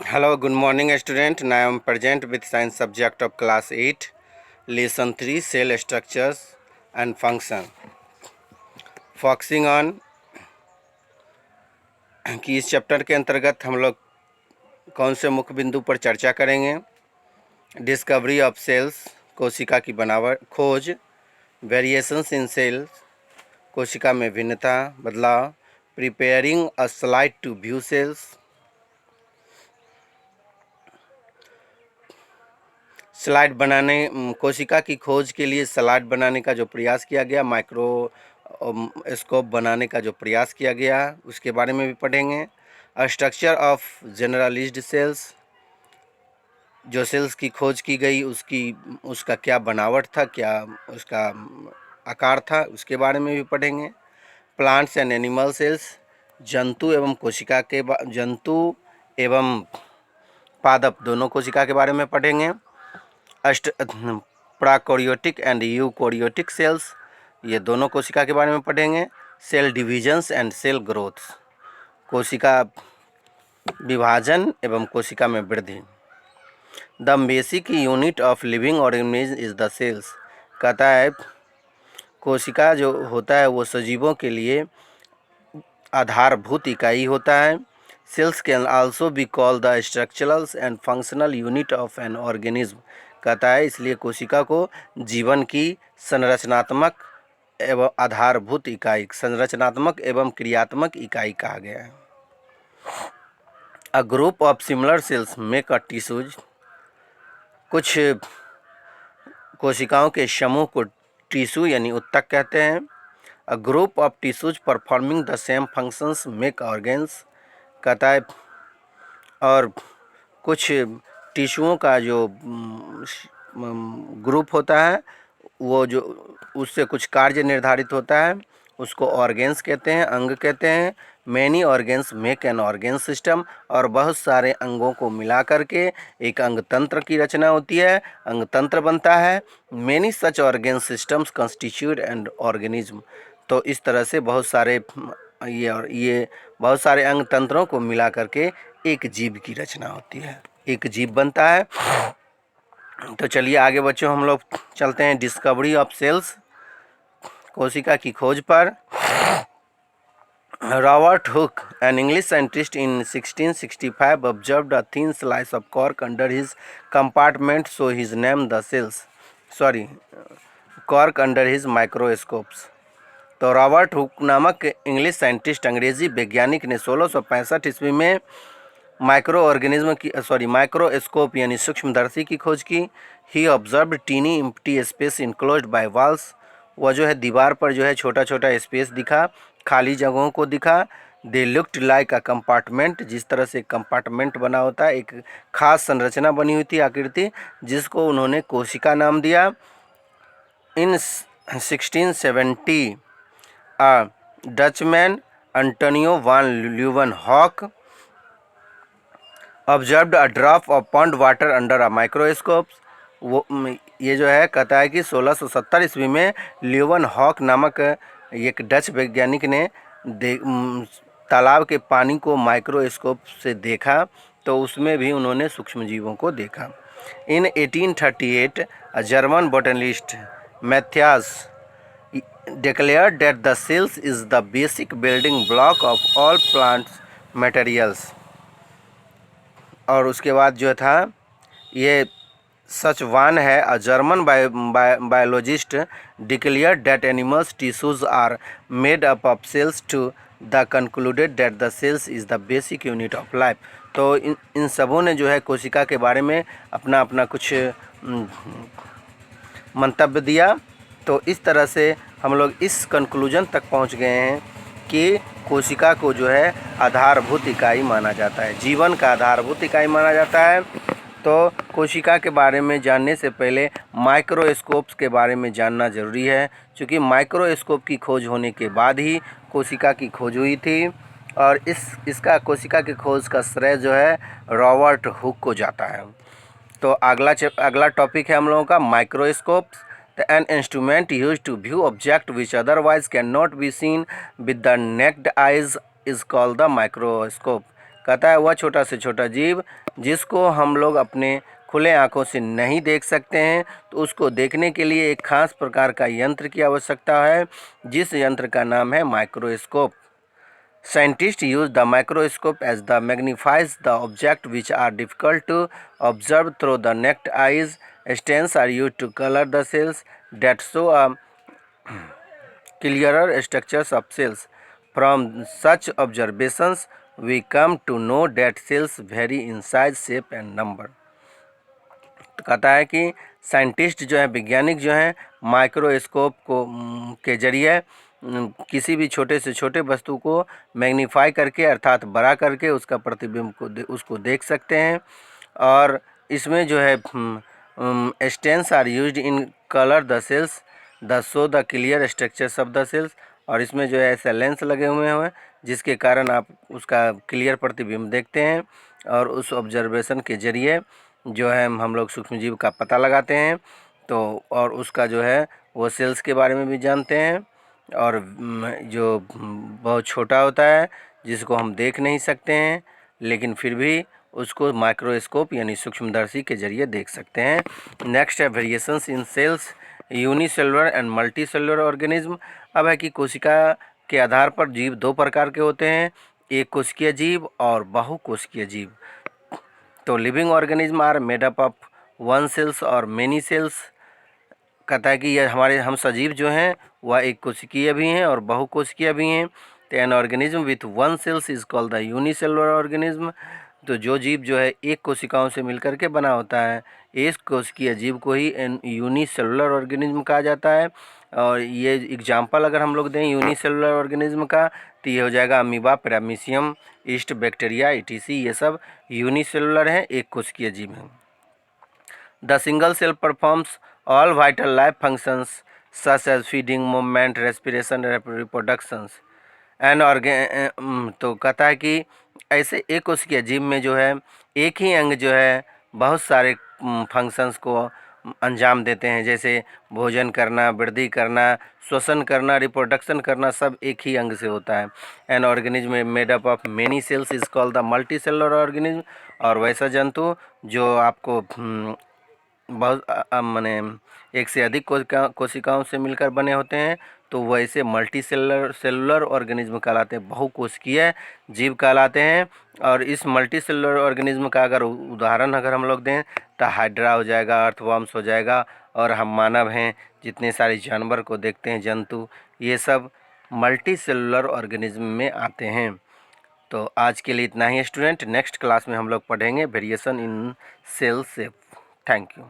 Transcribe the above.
Hello, good morning student. Now I am present with science subject of class 8, lesson 3, cell structures and function. Focusing on कि इस chapter के अंतर्गत हम लोग कौन से मुख्य बिंदु पर चर्चा करेंगे। डिस्कवरी ऑफ सेल्स, कोशिका की बनावट, खोज, वेरिएशंस इन सेल्स, कोशिका में भिन्नता, बदलाव, preparing a slide to view cells, slide बनाने, कोशिका की खोज के लिए स्लाइड बनाने का जो प्रयास किया गया, माइक्रो स्कोप बनाने का जो प्रयास किया गया, उसके बारे में भी पढ़ेंगे। स्ट्रक्चर ऑफ जनरलाइज्ड सेल्स, जो सेल्स की खोज की गई उसका क्या बनावट था, क्या उसका आकार था, उसके बारे में भी पढ़ेंगे। प्लांट्स एंड एनिमल सेल्स, जंतु एवं कोशिका के जंतु एवं पादप दोनों कोशिका के बारे में पढ़ेंगे। प्राकोरियोटिक एंड यूकोरियोटिक सेल्स, ये दोनों कोशिका के बारे में पढ़ेंगे। Cell divisions and cell growth, कोशिका विभाजन एवं कोशिका में वृद्धि। The basic unit of living organism is the cells, कहता है कोशिका जो होता है वो सजीवों के लिए आधारभूत इकाई होता है। Cells can also be called the structural and functional unit of an organism, कहता है इसलिए कोशिका को जीवन की संरचनात्मक एवं आधारभूत इकाई, संरचनात्मक एवं क्रियात्मक इकाई कहा गया है। A group of similar sales make a tissues, कुछ कोशिकाओं के समूह को टिश्यू यानी उत्तक कहते हैं। A group of tissues performing the same functions make organs, कहता है और कुछ टिश्यूओं का जो ग्रुप होता है वो जो उससे कुछ कार्य निर्धारित होता है उसको ऑर्गेन्स कहते हैं, अंग कहते हैं। Many organs make an organ system, और बहुत सारे अंगों को मिला करके एक अंग तंत्र की रचना होती है, अंग तंत्र बनता है। Many such organ systems constitute and organism, तो इस तरह से बहुत सारे ये बहुत सारे अंग तंत्रों को मिला करके एक जीव की रचना होती है, एक जीव बनता है। तो चलिए आगे बच्चों हम लोग चलते हैं डिस्कवरी ऑफ सेल्स, कोशिका की खोज पर। Robert Hooke, an English scientist in 1665, observed a thin slice of cork under his compartment, so his name the cells. cork under his microscopes. तो रॉबर्ट हुक नामक इंग्लिश साइंटिस्ट, अंग्रेजी वैज्ञानिक ने 1665 ईस्वी में माइक्रोस्कोप यानी सूक्ष्मदर्शी की खोज की। He observe tiny empty space enclosed by walls, वह जो है दीवार पर जो है छोटा छोटा स्पेस दिखा, खाली जगहों को दिखा। They looked like a compartment, जिस तरह से कंपार्टमेंट बना होता है, एक खास संरचना बनी हुई थी, आकृति, जिसको उन्होंने कोशिका नाम दिया। In 1670 a Dutchman Antonio van Leeuwenhoek observed a drop of pond water under a microscope, वो ये जो है कहता है कि 1670 ईस्वी में ल्यूवेनहॉक नामक एक डच वैज्ञानिक ने तालाब के पानी को माइक्रोस्कोप से देखा, तो उसमें भी उन्होंने सूक्ष्मजीवों को देखा। In 1838 a German botanist Matthias declared that the cells is the basic building block of all plants materials, और उसके बाद जो था ये सच वान है, a German biologist declare that animals tissues are made up of cells to the concluded that the cells is the basic unit of life. तो इन सबों ने जो है कोशिका के बारे में अपना अपना कुछ मंतव्य दिया। तो इस तरह से हम लोग इस कंक्लूजन तक पहुंच गए हैं कि कोशिका को जो है आधारभूत इकाई माना जाता है, जीवन का आधारभूत इकाई माना जाता है। तो कोशिका के बारे में जानने से पहले माइक्रोस्कोप्स के बारे में जानना ज़रूरी है, क्योंकि माइक्रोस्कोप की खोज होने के बाद ही कोशिका की खोज हुई थी, और इसका कोशिका की खोज का श्रेय जो है रॉबर्ट हुक को जाता है। तो अगला टॉपिक है हम लोगों का microscopes, an instrument use to view object which otherwise can not be seen with the naked eyes is called the microscope, कहता है वह छोटा से छोटा जीव जिसको हम लोग अपने खुले आँखों से नहीं देख सकते हैं, तो उसको देखने के लिए एक खास प्रकार का यंत्र की आवश्यकता है, जिस यंत्र का नाम है microscope. Scientists use the microscope as the magnifies the object which are difficult to observe through the naked eyes. Stains are used to color the cells that show a clearer structures of cells. From such observations, we come to know that cells vary in size, shape and number. तो कहता है कि scientist जो है, वैज्ञानिक जो हैं, microscope को के जरिए किसी भी छोटे से छोटे वस्तु को मैग्नीफाई करके अर्थात बड़ा करके उसका प्रतिबिंब को उसको देख सकते हैं। और इसमें जो है stains are used in colour the cells the show the clear structures of the cells. और इसमें जो है ऐसे लेंस लगे हुए हैं जिसके कारण आप उसका क्लियर प्रतिबिंब देखते हैं, और उस ऑब्जर्वेशन के जरिए जो है हम लोग सूक्ष्मजीव का पता लगाते हैं। तो और उसका जो है वो सेल्स के बारे में भी जानते हैं, और जो बहुत छोटा होता है जिसको हम देख नहीं सकते हैं, लेकिन फिर भी उसको माइक्रोस्कोप यानी सूक्ष्मदर्शी के जरिए देख सकते हैं। नेक्स्ट है variations in cells, unicellular and multicellular organism. अब है कि कोशिका के आधार पर जीव दो प्रकार के होते हैं, एक कोशिकीय जीव और बहुकोशिकीय जीव। तो living organism are made up of one cells और मेनी सेल्स। कहता है कि ये हम सजीव जो हैं वह एक कोशिकीय भी हैं और बहुकोशिकीय भी हैं। तो an organism with one cells is called the unicellular organism. तो जो जीव जो है एक कोशिकाओं से मिलकर के बना होता है, एक कोशिकीय जीव को ही यूनिसेलुलर ऑर्गेनिज्म कहा जाता है। और ये एग्जाम्पल अगर हम लोग दें यूनिसेलुलर ऑर्गेनिज्म का, तो ये हो जाएगा amoeba, paramecium, yeast, bacteria, etc. ये सब यूनिसेलुलर हैं, एक कोशिकीय जीव हैं। The single cell performs all vital life functions such as feeding, movement, respiration, reproductions and तो कहता है कि ऐसे एक कोशिकीय जीव में जो है एक ही अंग जो है बहुत सारे फंक्शंस को अंजाम देते हैं, जैसे भोजन करना, वृद्धि करना, श्वसन करना, रिप्रोडक्शन करना, सब एक ही अंग से होता है। An organism made up of many cells is called the multicellular organism. और वैसा जंतु जो आपको बहुत माने एक से अधिक कोशिकाओं से मिलकर बने होते हैं, तो वैसे मल्टी सेलुलर ऑर्गेनिज्म कहलाते हैं, बहुकोशिकीय जीव कहलाते हैं। और इस मल्टी सेलुलर ऑर्गेनिज्म का अगर उदाहरण अगर हम लोग दें तो हाइड्रा हो जाएगा, अर्थवर्म्स हो जाएगा, और हम मानव हैं, जितने सारे जानवर को देखते हैं, जंतु, ये सब मल्टी सेलुलर ऑर्गेनिज्म में आते हैं। तो आज के लिए इतना ही स्टूडेंट। नेक्स्ट क्लास में हम लोग पढ़ेंगे variation in cell shape. Thank you.